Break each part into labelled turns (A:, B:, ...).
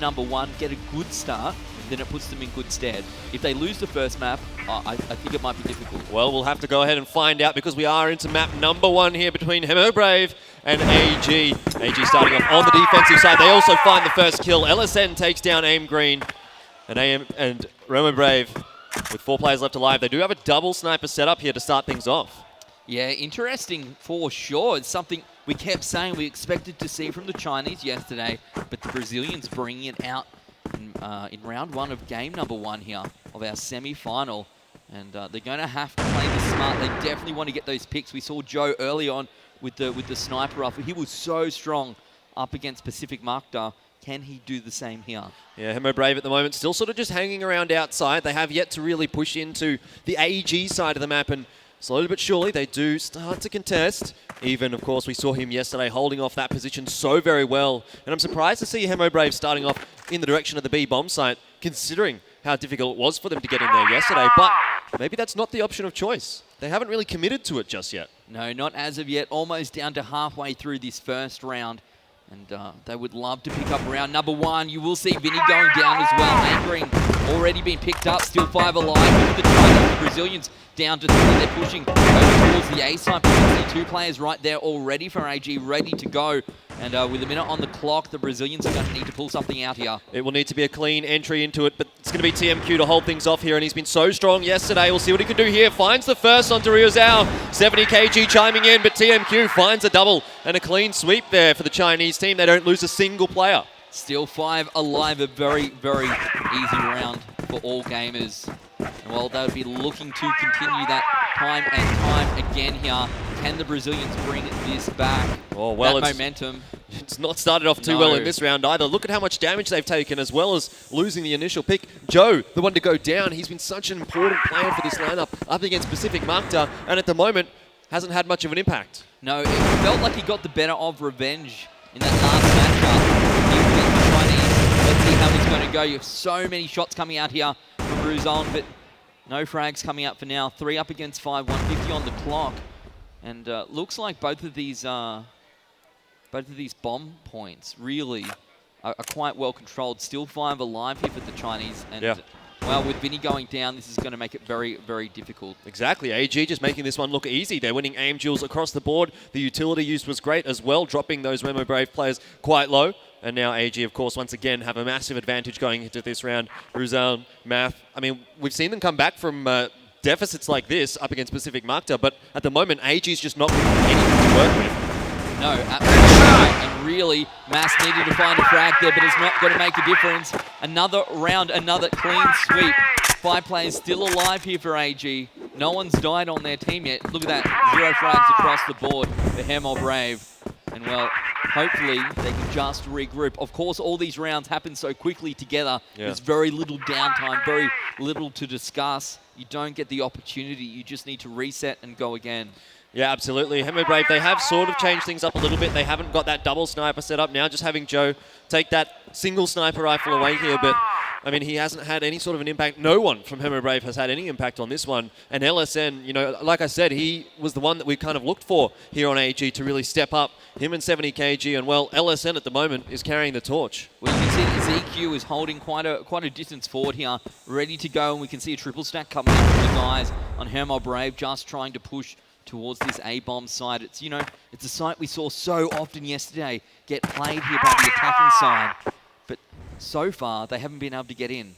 A: number 1, get a good start, then it puts them in good stead. If they lose the first map, I think it might be difficult.
B: Well, we'll have to go ahead and find out because we are into map number 1 here between Hemo Brave and AG. AG starting off on the defensive side. They also find the first kill. LSN takes down Aim Green and Remo Brave with 4 players left alive. They do have a double sniper setup here to start things off.
A: Yeah, interesting for sure. It's something we kept saying we expected to see from the Chinese yesterday, but the Brazilians bringing it out in round 1 of game number 1 here of our semi-final. And they're going to have to play this smart. They definitely want to get those picks. We saw Joe early on with the sniper rifle. He was so strong up against Pacific Makta. Can he do the same here?
B: Yeah, Hemo Brave at the moment still sort of just hanging around outside. They have yet to really push into the AG side of the map, and slowly but surely they do start to contest. Even, of course, we saw him yesterday holding off that position so very well. And I'm surprised to see Hemo Brave starting off in the direction of the B bomb site, considering how difficult it was for them to get in there yesterday. But maybe that's not the option of choice. They haven't really committed to it just yet.
A: No, not as of yet. Almost down to halfway through this first round. And they would love to pick up round number 1. You will see Vinny going down as well. Aim Green already been picked up. Still 5 alive. With the Brazilians down to 3. They're pushing over towards the A side. You can see 2 players right there already for AG, ready to go. And with a minute on the clock, the Brazilians are going to need to pull something out here.
B: It will need to be a clean entry into it, but it's going to be TMQ to hold things off here, and he's been so strong yesterday. We'll see what he can do here. Finds the first onto Ryozao. 70 kg chiming in, but TMQ finds a double and a clean sweep there for the Chinese team. They don't lose a single player.
A: Still 5 alive. A very, very easy round for all gamers. And well, they'll be looking to continue that time and time again here. Can the Brazilians bring this back?
B: Oh, well,
A: that momentum.
B: It's not started off too well in this round either. Look at how much damage they've taken, as well as losing the initial pick. Joe, the one to go down, he's been such an important player for this lineup up against Pacific Makta, and at the moment hasn't had much of an impact.
A: No, it felt like he got the better of revenge in that last matchup. He beat the Chinese. Let's see how he's going to go. You have so many shots coming out here from Ruzon, but no frags coming out for now. 3 up against 5, 150 on the clock. And looks like both of these bomb points really are quite well controlled. Still 5 alive here for the Chinese. And well, with Vinny going down, this is going to make it very, very difficult.
B: Exactly. AG just making this one look easy. They're winning aim duels across the board. The utility use was great as well, dropping those Remo Brave players quite low. And now AG, of course, once again, have a massive advantage going into this round. Ruzan, Math, I mean, we've seen them come back from deficits like this up against Pacific Makta, but at the moment, AG's just not anything to work with.
A: No, absolutely. And really, Mass needed to find a frag there, but it's not going to make a difference. Another round, another clean sweep. 5 players still alive here for AG. No one's died on their team yet. Look at that, 0 frags across the board for Hemo Brave. And well, hopefully they can just regroup. Of course, all these rounds happen so quickly together. There's very little downtime, very little to discuss. You don't get the opportunity. You just need to reset and go again.
B: Yeah, absolutely. Hemo Brave, they have sort of changed things up a little bit. They haven't got that double sniper set up now, just having Joe take that single sniper rifle away here. But, I mean, he hasn't had any sort of an impact. No one from Hemo Brave has had any impact on this one. And LSN, you know, like I said, he was the one that we kind of looked for here on AG to really step up. Him and 70 kg, and, well, LSN at the moment is carrying the torch.
A: Well, you can see ZQ is holding quite a distance forward here, ready to go. And we can see a triple stack coming up from the guys on Hemo Brave, just trying to push towards this A-bomb side. It's, you know, it's a site we saw so often yesterday get played here by the attacking side. But so far, they haven't been able to get in.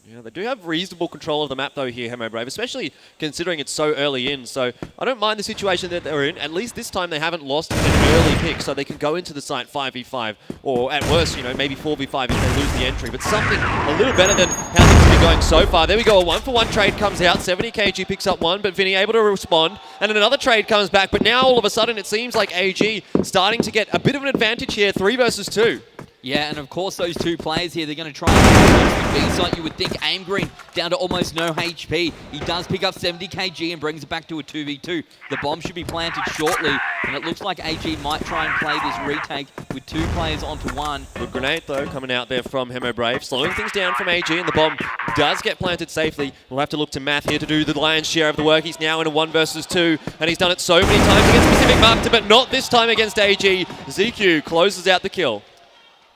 B: Yeah, they do have reasonable control of the map, though, here, Hemo Brave, especially considering it's so early in. So I don't mind the situation that they're in. At least this time they haven't lost an early pick, so they can go into the site 5v5, or at worst, you know, maybe 4v5 if they lose the entry. But something a little better than how things have been going so far. There we go, a 1-for-1 trade comes out. 70 kg picks up 1, but Vinny able to respond. And then another trade comes back, but now all of a sudden it seems like AG starting to get a bit of an advantage here, 3 versus 2.
A: Yeah, and of course those 2 players here, they're going to try and the B site. You would think Aim Green down to almost no HP. He does pick up 70 kg and brings it back to a 2v2. The bomb should be planted shortly, and it looks like AG might try and play this retake with 2 players onto 1.
B: Good grenade, though, coming out there from Hemo Brave, slowing things down from AG, and the bomb does get planted safely. We'll have to look to Math here to do the lion's share of the work. He's now in a 1 versus 2, and he's done it so many times against Pacific Makta, but not this time against AG. ZQ closes out the kill.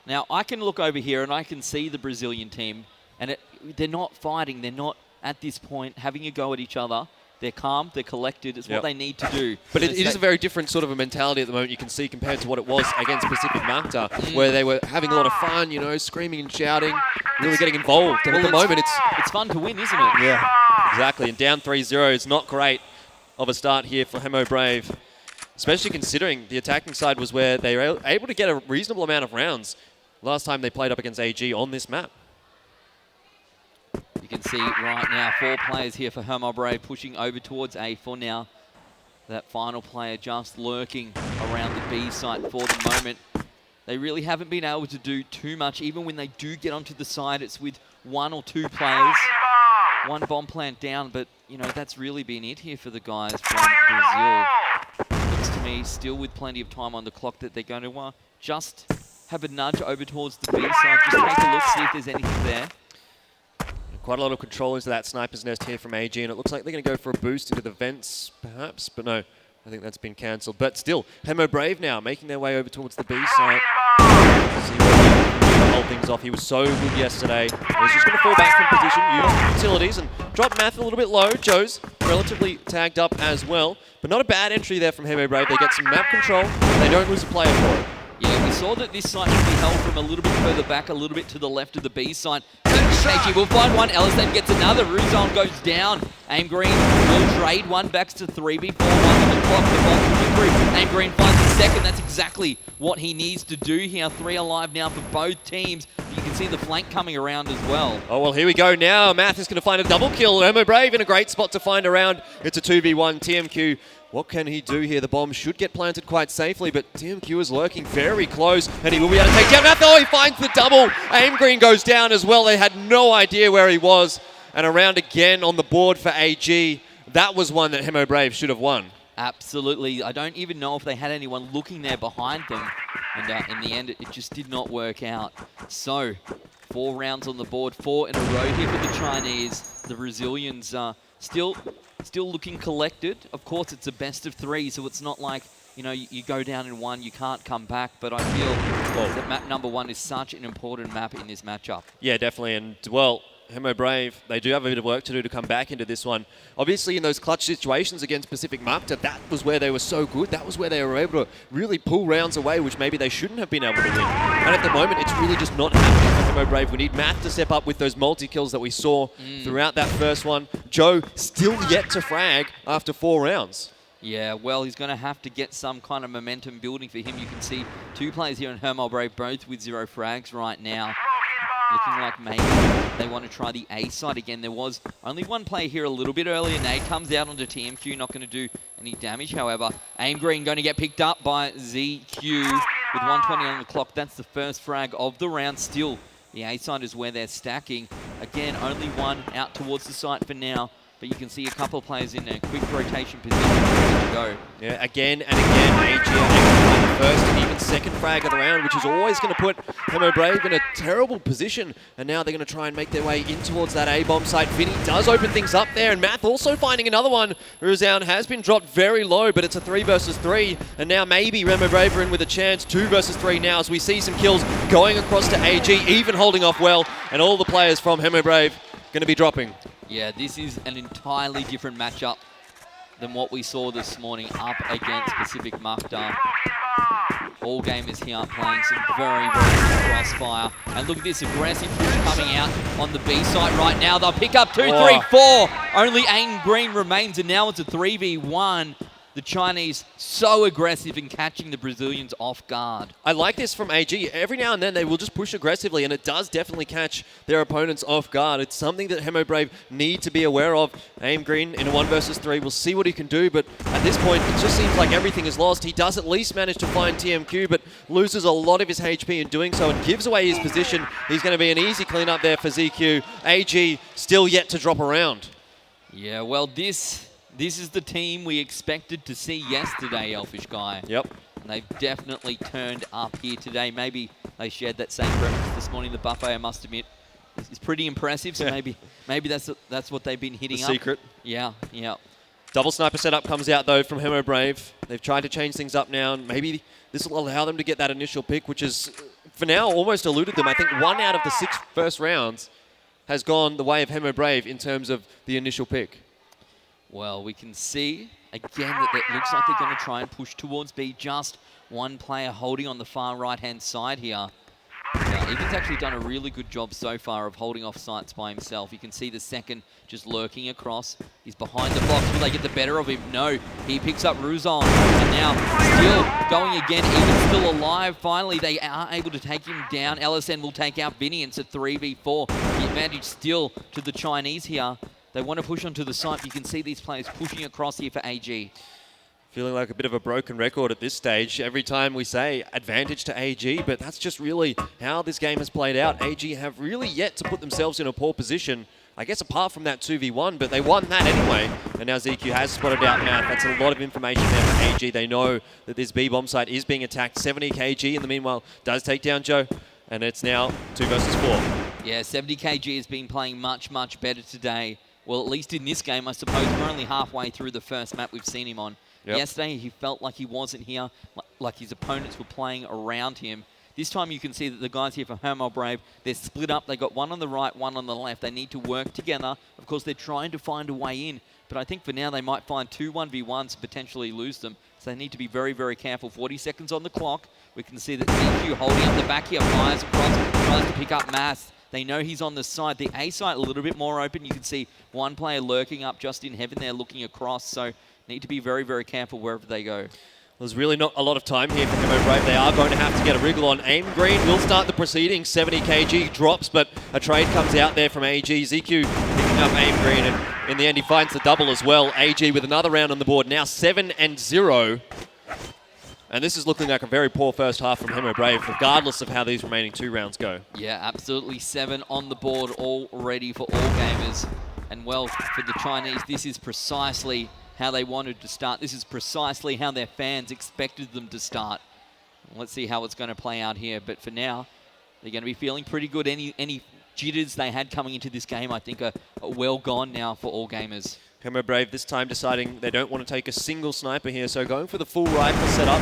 A: Now, I can look over here and I can see the Brazilian team, and they're not fighting. They're not, at this point, having a go at each other. They're calm, they're collected. It's what they need to do.
B: But it is a very different sort of a mentality at the moment, you can see, compared to what it was against Pacific Magda, where they were having a lot of fun, you know, screaming and shouting, really getting involved. And at the moment,
A: it's fun to win, isn't it?
B: Yeah, exactly. And down 3-0 is not great of a start here for Hemo Brave, especially considering the attacking side was where they were able to get a reasonable amount of rounds last time they played up against AG on this map.
A: You can see right now 4 players here for Hemo Brave pushing over towards A for now. That final player just lurking around the B site for the moment. They really haven't been able to do too much. Even when they do get onto the side, it's with 1 or 2 players. 1 bomb plant down, but you know, that's really been it here for the guys from Brazil. Looks to me, still with plenty of time on the clock, that they're going to just have a nudge over towards the B side. Just take a look, see if there's anything there.
B: Quite a lot of control into that sniper's nest here from AG, and it looks like they're going to go for a boost into the vents, perhaps, but no, I think that's been cancelled. But still, Hemo Brave now making their way over towards the B site. See what he can hold things off. He was so good yesterday. He's just going to fall back from position, use utilities, and drop Math a little bit low. Joe's relatively tagged up as well, but not a bad entry there from Hemo Brave. They get some map control, and they don't lose a player for it.
A: Yeah, we saw that this site should be held from a little bit further back, a little bit to the left of the B site. KG will find one. Elliston gets another. Ruzon goes down. Aim Green will trade one. Backs to 3 before 1 on the clock. The ball coming through. Aim Green finds the second. That's exactly what he needs to do here. 3 alive now for both teams. You can see the flank coming around as well.
B: Oh, well, here we go now. Math is going to find a double kill. Hemo Brave in a great spot to find around. It's a 2v1. TMQ, what can he do here? The bomb should get planted quite safely, but TMQ is lurking very close, and he will be able to take down Math. Oh, he finds the double. Aim Green goes down as well. They had no idea where he was. And around again on the board for AG. That was one that Hemo Brave should have won.
A: Absolutely. I don't even know if they had anyone looking there behind them. And in the end, it just did not work out. So, 4 rounds on the board, 4 in a row here for the Chinese. The Brazilians still looking collected. Of course, it's a best of 3, so it's not like, you know, you go down in 1, you can't come back. But I feel that map number 1 is such an important map in this matchup.
B: Yeah, definitely. And, well, Hemo Brave, they do have a bit of work to do to come back into this one. Obviously, in those clutch situations against Pacific Magda, that was where they were so good. That was where they were able to really pull rounds away, which maybe they shouldn't have been able to win. And at the moment, it's really just not happening for Hemo Brave. We need Matt to step up with those multi-kills that we saw throughout that first one. Joe still yet to frag after 4 rounds.
A: Yeah, well, he's going to have to get some kind of momentum building for him. You can see 2 players here in Hemo Brave, both with 0 frags right now. Looking like maybe they want to try the A side again. There was only 1 player here a little bit earlier. Nade comes out onto TMQ, not going to do any damage, however. Aim Green going to get picked up by ZQ with 120 on the clock. That's the first frag of the round. Still, the A side is where they're stacking. Again, only 1 out towards the site for now. But you can see a couple of players in a quick rotation position ready to go.
B: Yeah, again and again, AG are able to find the first and even second frag of the round, which is always going to put Hemo Brave in a terrible position. And now they're going to try and make their way in towards that A-bomb site. Vinny does open things up there, and Math also finding another one. Ruzown has been dropped very low, but it's a 3 versus 3. And now maybe Hemo Brave are in with a chance. 2 versus 3 now, as we see some kills going across to AG, even holding off well. And all the players from Hemo Brave going to be dropping.
A: Yeah, this is an entirely different matchup than what we saw this morning up against Pacific Magda. All gamers here playing some very, very good crossfire. And look at this aggressive push coming out on the B site right now. They'll pick up 2, 3, 4. Only Aim Green remains, and now it's a 3v1. The Chinese so aggressive in catching the Brazilians off guard.
B: I like this from AG. Every now and then they will just push aggressively, and it does definitely catch their opponents off guard. It's something that Hemo Brave need to be aware of. Aim Green in a 1 versus 3. We'll see what he can do, but at this point it just seems like everything is lost. He does at least manage to find TMQ, but loses a lot of his HP in doing so and gives away his position. He's going to be an easy cleanup there for ZQ. AG still yet to drop around.
A: Yeah, well, this is the team we expected to see yesterday, Elfish Guy.
B: Yep.
A: And they've definitely turned up here today. Maybe they shared that same preference this morning. The buffet, I must admit, is pretty impressive. So maybe that's what they've been hitting up.
B: Secret.
A: Yeah, yeah.
B: Double sniper setup comes out, though, from Hemo Brave. They've tried to change things up now, and maybe this will allow them to get that initial pick, which is for now, almost eluded them. I think 1 out of the 6 first rounds has gone the way of Hemo Brave in terms of the initial pick.
A: Well, we can see again that it looks like they're going to try and push towards B. Just one player holding on the far right-hand side here. Egan's actually done a really good job so far of holding off sights by himself. You can see the second just lurking across. He's behind the box. Will they get the better of him? No. He picks up Ruzon. And now still going again. Egan's still alive. Finally, they are able to take him down. LSN will take out Vinny. It's a 3v4. The advantage still to the Chinese here. They want to push onto the site. You can see these players pushing across here for AG.
B: Feeling like a bit of a broken record at this stage. Every time we say advantage to AG, but that's just really how this game has played out. AG have really yet to put themselves in a poor position, I guess apart from that 2v1, but they won that anyway. And now ZQ has spotted out Matt. That's a lot of information there for AG. They know that this B-bomb site is being attacked. 70 kg in the meanwhile does take down Joe, and it's now 2 versus 4.
A: Yeah, 70 kg has been playing much, much better today. Well, at least in this game, I suppose. We're only halfway through the first map we've seen him on. Yep. Yesterday, he felt like he wasn't here, like his opponents were playing around him. This time, you can see that the guys here for Hemo Brave, they're split up. They got one on the right, one on the left. They need to work together. Of course, they're trying to find a way in. But I think for now, they might find 2 1v1s and potentially lose them. So they need to be very, very careful. 40 seconds on the clock. We can see that ZQ holding up the back here, fires across, tries to pick up Mass. They know he's on the side. The A side a little bit more open. You can see one player lurking up just in heaven there looking across. So need to be very, very careful wherever they go.
B: There's really not a lot of time here for Hemo Brave. They are going to have to get a wriggle on. Aim Green will start the proceedings. 70 kg drops, but a trade comes out there from AG. ZQ picking up Aim Green, and in the end he finds the double as well. AG with another round on the board, now 7-0. And this is looking like a very poor first half from Hemo Brave, regardless of how these remaining 2 rounds go.
A: Yeah, absolutely. 7 on the board already for all gamers. And well, for the Chinese, this is precisely how they wanted to start. This is precisely how their fans expected them to start. Let's see how it's going to play out here. But for now, they're going to be feeling pretty good. Any jitters they had coming into this game, I think, are well gone now for all gamers.
B: Hemo Brave this time deciding they don't want to take a single sniper here, so going for the full rifle setup.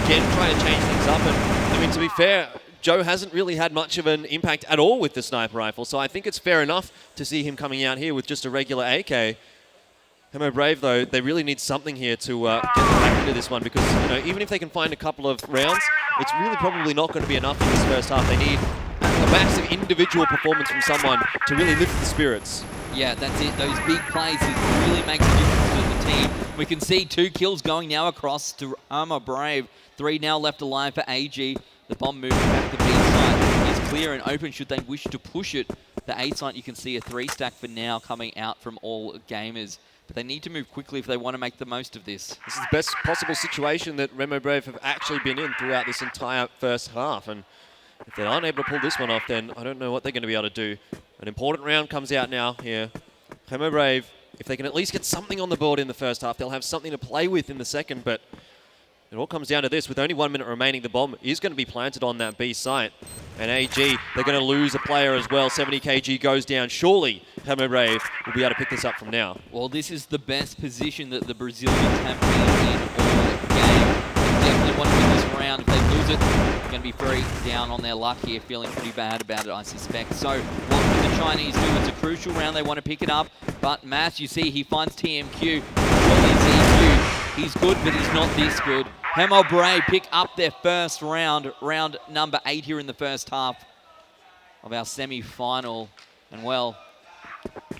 B: Again, trying to change things up. And I mean, to be fair, Joe hasn't really had much of an impact at all with the sniper rifle, so I think it's fair enough to see him coming out here with just a regular AK. Hemo Brave, though, they really need something here to get back into this one, because even if they can find a couple of rounds, it's really probably not going to be enough in this first half. They need a massive individual performance from someone to really lift the spirits.
A: Yeah, that's it. Those big plays really makes a difference to the team. We can see 2 kills going now across to Hemo Brave. 3 now left alive for AG. The bomb moving back to B site is clear and open should they wish to push it. The A site, you can see a 3 stack for now coming out from all gamers. But they need to move quickly if they want to make the most of this.
B: This is the best possible situation that Remo Brave have actually been in throughout this entire first half. And if they aren't able to pull this one off, then I don't know what they're going to be able to do. An important round comes out now here. Hemo Brave, if they can at least get something on the board in the first half, they'll have something to play with in the second. But it all comes down to this. With only 1 minute remaining, the bomb is going to be planted on that B site. And AG, they're going to lose a player as well. 70 kg goes down. Surely Hemo Brave will be able to pick this up from now.
A: Well, this is the best position that the Brazilians have been in all game. They definitely want to win this round. If they lose it, they're going to be very down on their luck here, feeling pretty bad about it, I suspect. So what can the Chinese do? It's a crucial round. They want to pick it up. But Mass, you see, he finds TMQ. Surely ZQ, he's good, but he's not this good. Hemo Brave pick up their first round, round number 8 here in the first half of our semi-final. And well,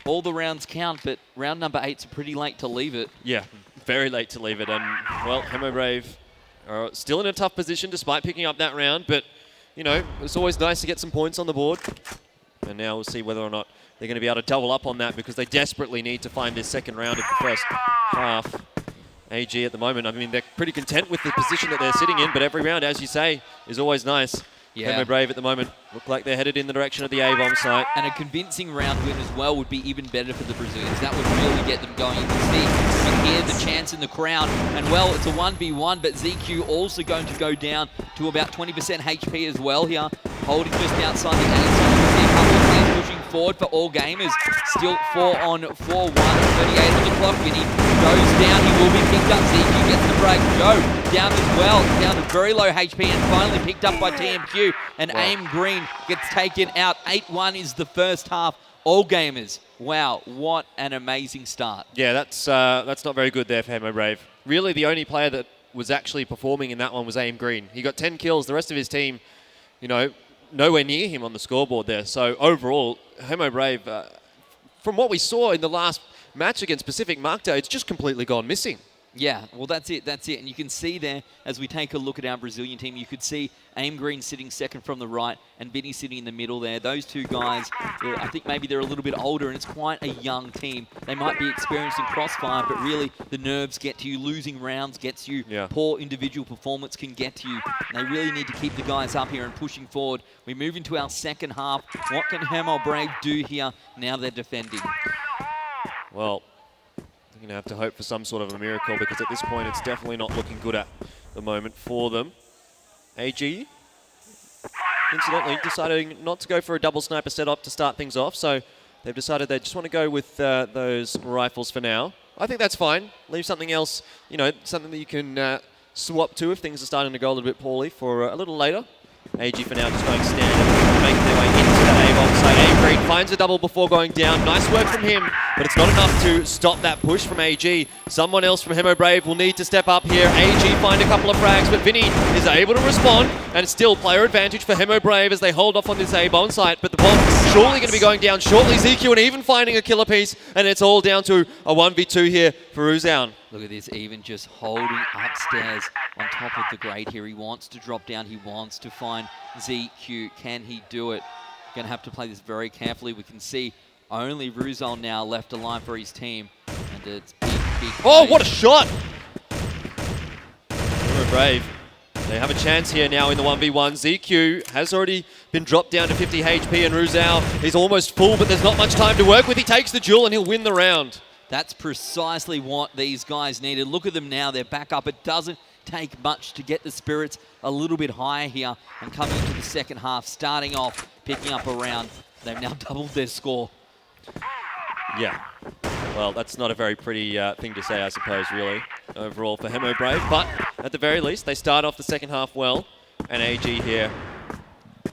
A: all the rounds count, but round number 8's pretty late to leave it.
B: Yeah, very late to leave it. And well, Hemo Brave are still in a tough position despite picking up that round, but it's always nice to get some points on the board. And now we'll see whether or not they're going to be able to double up on that, because they desperately need to find this second round of the first half. AG at the moment, I mean, they're pretty content with the position that they're sitting in, but every round, as you say, is always nice. Yeah. Hemo Brave at the moment look like they're headed in the direction of the A-bomb site.
A: And a convincing round win as well would be even better for the Brazilians. That would really get them going. You can see, you can hear the chants in the crowd. And well, it's a 1v1, but ZQ also going to go down to about 20% HP as well here. Holding just outside the A side. You can see a couple of players pushing board for all gamers. Still 4 on 4, 1, 38 on the clock. Vinny goes down, he will be picked up. ZQ gets the break. Joe down as well, down to very low HP and finally picked up by TMQ. And Aim Green gets taken out. 8-1 is the first half. All gamers. Wow, what an amazing start.
B: Yeah, that's not very good there for Hemo Brave. Really, the only player that was actually performing in that one was Aim Green. He got 10 kills. The rest of his team, you know, nowhere near him on the scoreboard there. So overall, Hemo Brave, from what we saw in the last match against Pacific Markdown, it's just completely gone missing.
A: Yeah, well, that's it. And you can see there, as we take a look at our Brazilian team, you could see Aim Green sitting second from the right and Vinny sitting in the middle there. Those two guys, I think maybe they're a little bit older and it's quite a young team. They might be experienced in Crossfire, but really the nerves get to you. Losing rounds gets you.
B: Yeah.
A: Poor individual performance can get to you. And they really need to keep the guys up here and pushing forward. We move into our second half. What can Hemo Brave do here now they're defending?
B: Well, you're going to have to hope for some sort of a miracle because at this point it's definitely not looking good at the moment for them. AG, incidentally, deciding not to go for a double sniper setup to start things off, so they've decided they just want to go with those rifles for now. I think that's fine. Leave something else, you know, something that you can swap to if things are starting to go a little bit poorly for a little later. AG for now just going standard, making their way into the A-bomb side. Aim Green finds a double before going down. Nice work from him, but it's not enough to stop that push from AG. Someone else from Hemo Brave will need to step up here. AG find a couple of frags, but Vinny is able to respond, and it's still player advantage for Hemo Brave as they hold off on this A-bomb site, but the bomb surely going to be going down shortly. ZQ and even finding a killer piece, and it's all down to a 1v2 here for Ruzown.
A: Look at this, even just holding upstairs on top of the grate here. He wants to drop down. He wants to find ZQ. Can he do it? Going to have to play this very carefully. We can see only Ruzal now left alive for his team. And it's big.
B: Oh, what a shot! Hemo Brave. They have a chance here now in the 1v1. ZQ has already been dropped down to 50 HP, and Ruzal is almost full, but there's not much time to work with. He takes the duel, and he'll win the round.
A: That's precisely what these guys needed. Look at them now. They're back up. It doesn't take much to get the spirits a little bit higher here and coming into the second half, starting off, picking up a round. They've now doubled their score.
B: Yeah. Well, that's not a very pretty thing to say, I suppose, really, overall for Hemo Brave. But at the very least, they start off the second half well. And AG here,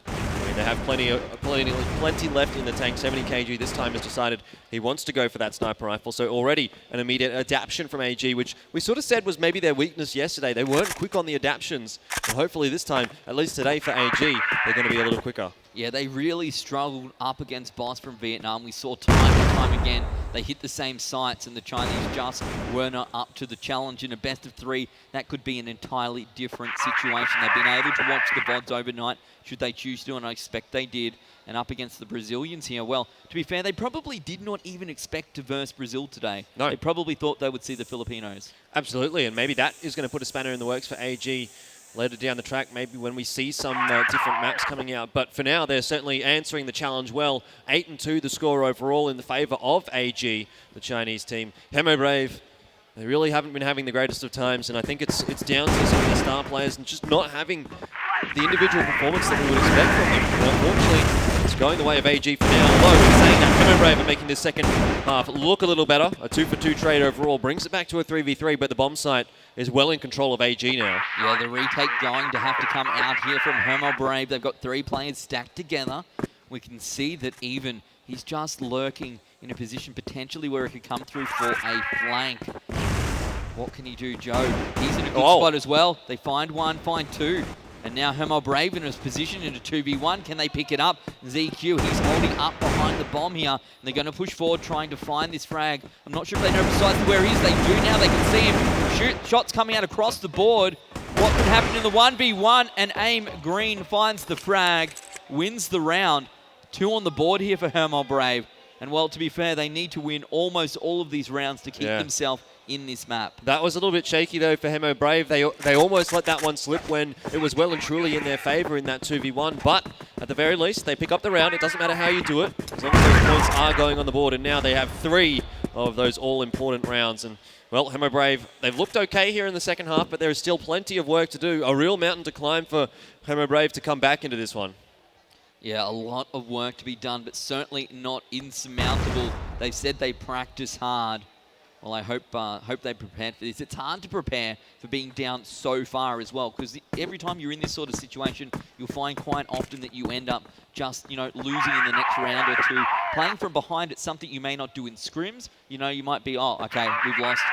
B: I mean, they have plenty left in the tank. 70 kg this time has decided he wants to go for that sniper rifle. So already an immediate adaptation from AG, which we sort of said was maybe their weakness yesterday. They weren't quick on the adaptations. And hopefully this time, at least today for AG, they're going to be a little quicker.
A: Yeah, they really struggled up against Boss from Vietnam. We saw time and time again, they hit the same sites and the Chinese just were not up to the challenge. In a best of 3, that could be an entirely different situation. They've been able to watch the VODs overnight, should they choose to, and I expect they did. And up against the Brazilians here, well, to be fair, they probably did not even expect to verse Brazil today.
B: No.
A: They probably thought they would see the Filipinos.
B: Absolutely, and maybe that is going to put a spanner in the works for AG later down the track, maybe when we see some different maps coming out. But for now, they're certainly answering the challenge well. 8-2 the score overall in the favour of AG, the Chinese team. Hemo Brave, they really haven't been having the greatest of times, and I think it's down to some of the star players and just not having the individual performance that we would expect from them. And unfortunately, it's going the way of AG for now. Although, in saying that, Hemo Brave are making this second half look a little better. A 2-for-2 trade overall brings it back to a 3v3, but the bomb site is well in control of AG now.
A: Yeah, the retake going to have to come out here from Hemo Brave. They've got 3 players stacked together. We can see that even he's just lurking in a position potentially where he could come through for a flank. What can he do, Joe? He's in a good spot as well. They find 1, find 2. And now Hemo Brave in his position in a 2v1. Can they pick it up? ZQ, he's holding up behind the bomb here. And they're going to push forward trying to find this frag. I'm not sure if they know precisely where he is. They do now. They can see him shoot. Shots coming out across the board. What could happen in the 1v1? And Aim Green finds the frag, wins the round. 2 on the board here for Hemo Brave. And well, to be fair, they need to win almost all of these rounds to keep themselves in this map.
B: That was a little bit shaky though for Hemo Brave. They almost let that one slip when it was well and truly in their favour in that 2v1, but at the very least they pick up the round. It doesn't matter how you do it, as long as those points are going on the board, and now they have 3 of those all-important rounds. And well, Hemo Brave, they've looked okay here in the second half, but there is still plenty of work to do. A real mountain to climb for Hemo Brave to come back into this one.
A: Yeah, a lot of work to be done, but certainly not insurmountable. They said they practice hard. Well, I hope they prepared for this. It's hard to prepare for being down so far as well, because every time you're in this sort of situation, you'll find quite often that you end up just, losing in the next round or two. Playing from behind, it's something you may not do in scrims. You might be, oh, okay, we've lost,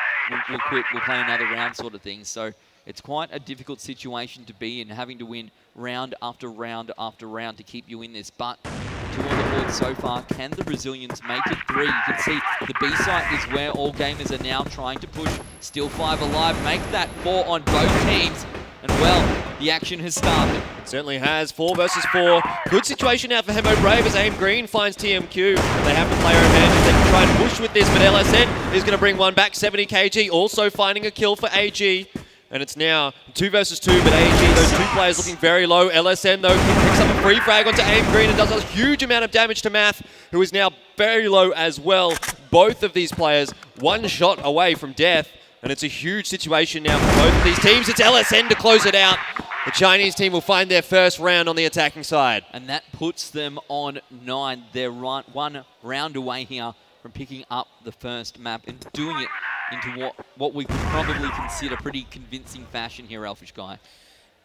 A: we'll quit, we'll play another round sort of thing. So it's quite a difficult situation to be in, having to win round after round after round to keep you in this. But two on the board so far. Can the Brazilians make it 3? You can see the B site is where all gamers are now trying to push. Still 5 alive. Make that 4 on both teams. And well, the action has started.
B: It certainly has. 4 versus 4. Good situation now for Hemo Brave as Aim Green finds TMQ. They have the player advantage. They can try and push with this, but LSN is going to bring one back. 70 kg also finding a kill for AG. And it's now 2 versus 2, but AG, those 2 players looking very low. LSN, though, picks up a free frag onto Aim Green and does a huge amount of damage to Math, who is now very low as well. Both of these players 1 shot away from death, and it's a huge situation now for both of these teams. It's LSN to close it out. The Chinese team will find their first round on the attacking side.
A: And that puts them on 9. They're 1 round away here from picking up the first map and doing it into what we could probably consider pretty convincing fashion here, Elfish Guy.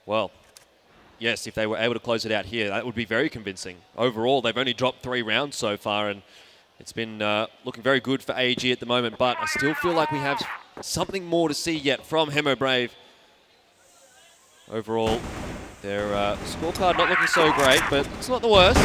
B: Well, yes, if they were able to close it out here, that would be very convincing. Overall, they've only dropped 3 rounds so far, and it's been looking very good for AG at the moment, but I still feel like we have something more to see yet from Hemo Brave. Overall, their scorecard not looking so great, but it's not the worst.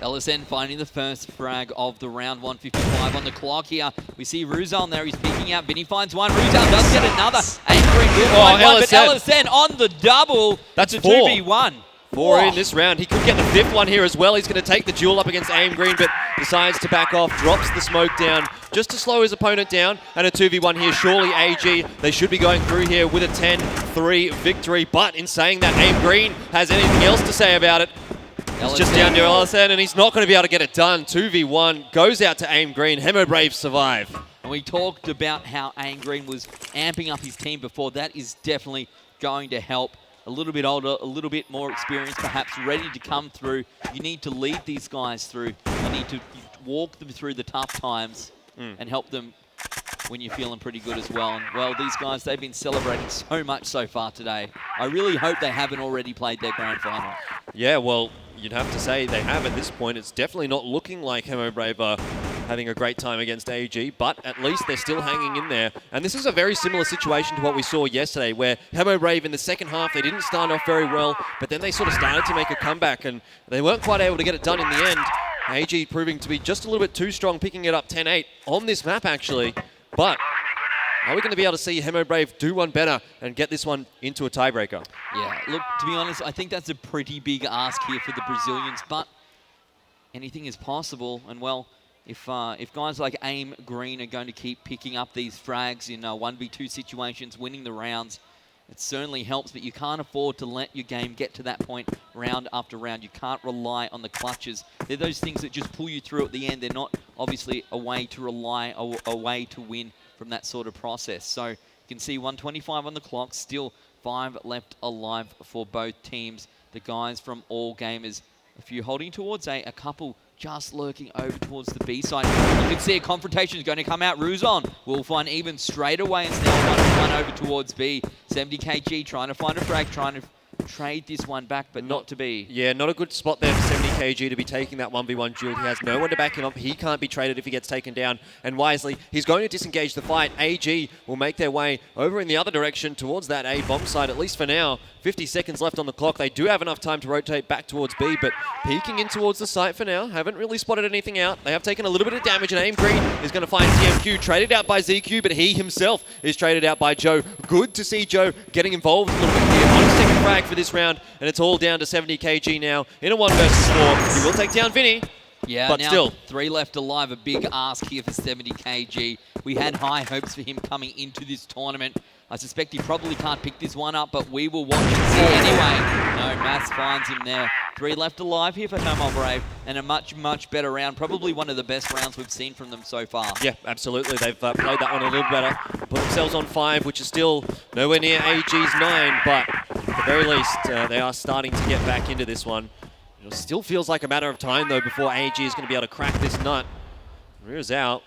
A: LSN finding the first frag of the round. 1:55 on the clock here. We see Ruzal there. He's peeking out. Vinny finds one. Ruzal does get another. Aim Green will find one, but LSN on the double.
B: That's
A: a
B: 4.
A: 2v1.
B: 4 in this round. He could get the 5th one here as well. He's going to take the duel up against Aim Green, but decides to back off, drops the smoke down just to slow his opponent down, and a 2v1 here. Surely AG, they should be going through here with a 10-3 victory, but in saying that, Aim Green has anything else to say about it. It's just down to LSN, and he's not going to be able to get it done. 2v1 goes out to Aim Green. Hemo Brave survive.
A: And we talked about how Aim Green was amping up his team before. That is definitely going to help. A little bit older, a little bit more experienced, perhaps ready to come through. You need to lead these guys through. You need to walk them through the tough times and help them when you're feeling pretty good as well. And, well, these guys, they've been celebrating so much so far today. I really hope they haven't already played their grand final.
B: Yeah, well, you'd have to say they have at this point. It's definitely not looking like Hemo Brave are having a great time against AG, but at least they're still hanging in there. And this is a very similar situation to what we saw yesterday, where Hemo Brave in the second half, they didn't start off very well, but then they sort of started to make a comeback, and they weren't quite able to get it done in the end. AG proving to be just a little bit too strong, picking it up 10-8 on this map, actually. But are we going to be able to see Hemo Brave do one better and get this one into a tiebreaker?
A: Yeah, look, to be honest, I think that's a pretty big ask here for the Brazilians, but anything is possible. And, well, if guys like Aim Green are going to keep picking up these frags in 1v2 situations, winning the rounds, it certainly helps, but you can't afford to let your game get to that point round after round. You can't rely on the clutches. They're those things that just pull you through at the end. They're not obviously a way to rely, a way to win from that sort of process. So you can see 1:25 on the clock, still 5 left alive for both teams. The guys from All Gamers, a few holding towards A, a couple just lurking over towards the B side. You can see a confrontation is going to come out. Ruzon will find even straight away and now 1-1 over towards B. 70 kg trying to find a frag, trying to trade this one back, but not to be.
B: Yeah, not a good spot there for 70 kg to be taking that 1v1 duel. He has no one to back him up. He can't be traded if he gets taken down. And wisely, he's going to disengage the fight. AG will make their way over in the other direction towards that A bomb site, at least for now. 50 seconds left on the clock. They do have enough time to rotate back towards B, but peeking in towards the site for now. Haven't really spotted anything out. They have taken a little bit of damage, and Aim Green is going to find TMQ. Traded out by ZQ, but he himself is traded out by Joe. Good to see Joe getting involved a little bit here on his second frag for this round, and it's all down to 70 kg now in a 1 versus 4. He will take down Vinny.
A: Yeah,
B: but
A: now
B: still
A: 3 left alive. A big ask here for 70 kg. We had high hopes for him coming into this tournament. I suspect he probably can't pick this one up, but we will watch and see anyway. No, Mass finds him there. 3 left alive here for Hemo Brave, and a much, much better round. Probably one of the best rounds we've seen from them so far.
B: Yeah, absolutely. They've played that one a little better. Put themselves on 5, which is still nowhere near AG's 9, but at the very least, they are starting to get back into this one. It still feels like a matter of time, though, before AG is going to be able to crack this nut. Rears out.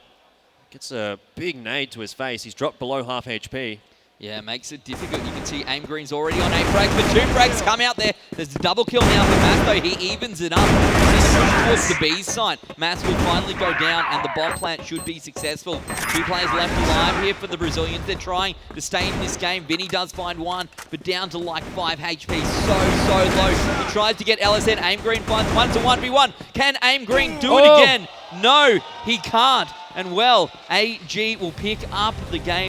B: Gets a big nade to his face. He's dropped below half HP.
A: Yeah, makes it difficult. You can see Aim Green's already on 8 frags, but 2 frags come out there. There's a double kill now for Mass, though. He evens it up. He's towards the B side. Mass will finally go down, and the bomb plant should be successful. 2 players left alive here for the Brazilians. They're trying to stay in this game. Vinny does find one, but down to like 5 HP. So low. He tries to get LSN. Aim Green finds 1 to 1v1. Can Aim Green do it again? No, he can't. And well, AG will pick up the game.